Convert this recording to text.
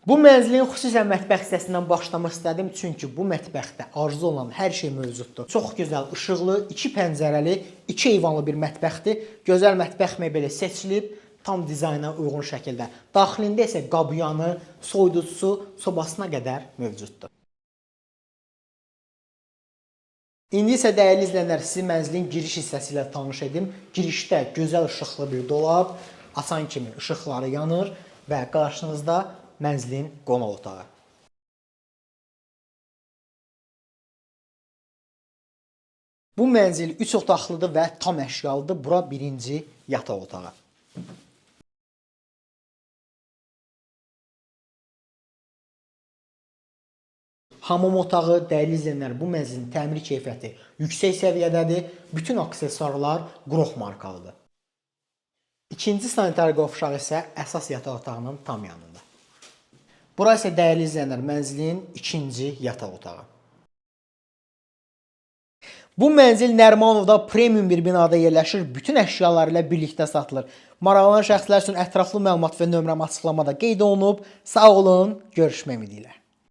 Bu mənzilin xüsusən mətbəx hissəsindən başlamaq istədim, çünki bu mətbəxdə arzu olan hər şey mövcuddur. Çox gözəl, işıqlı, 2 pəncərəli, 2 eyvanlı bir mətbəxdir. Gözəl mətbəx mebeli seçilib, tam dizayna uyğun şəkildə. Daxilində isə qabyanı, soyuducusu, sobasına qədər mövcuddur. İndi isə dəyərli izləyənlər, sizi mənzilin giriş hissəsi ilə tanış edim. Girişdə gözəl işıqlı bir dolab, açan kimi işıqları yanır və qarşınızda mənzilin qonaq otağı. Bu mənzil 3 otaqlıdır və tam əşyalıdır. Bura birinci yataq otağı. Hamam otağı, dəyərli izləyənlər, bu mənzilin təmir keyfiyyəti yüksək səviyyədədir. Bütün aksesuarlar Grox markalıdır. İkinci sanitar qovşağı isə əsas yataq otağının tam yanında. Bura isə dəyərli izləyənlər, mənzilin ikinci yataq otağı. Bu mənzil Nərimanovda premium bir binada yerləşir. Bütün əşyaları ilə birlikdə satılır. Maraqlanan şəxslər üçün ətraflı məlumat və nömrəm açıqlamada qeyd olunub. Sağ olun, görüşmək ümidi ilə.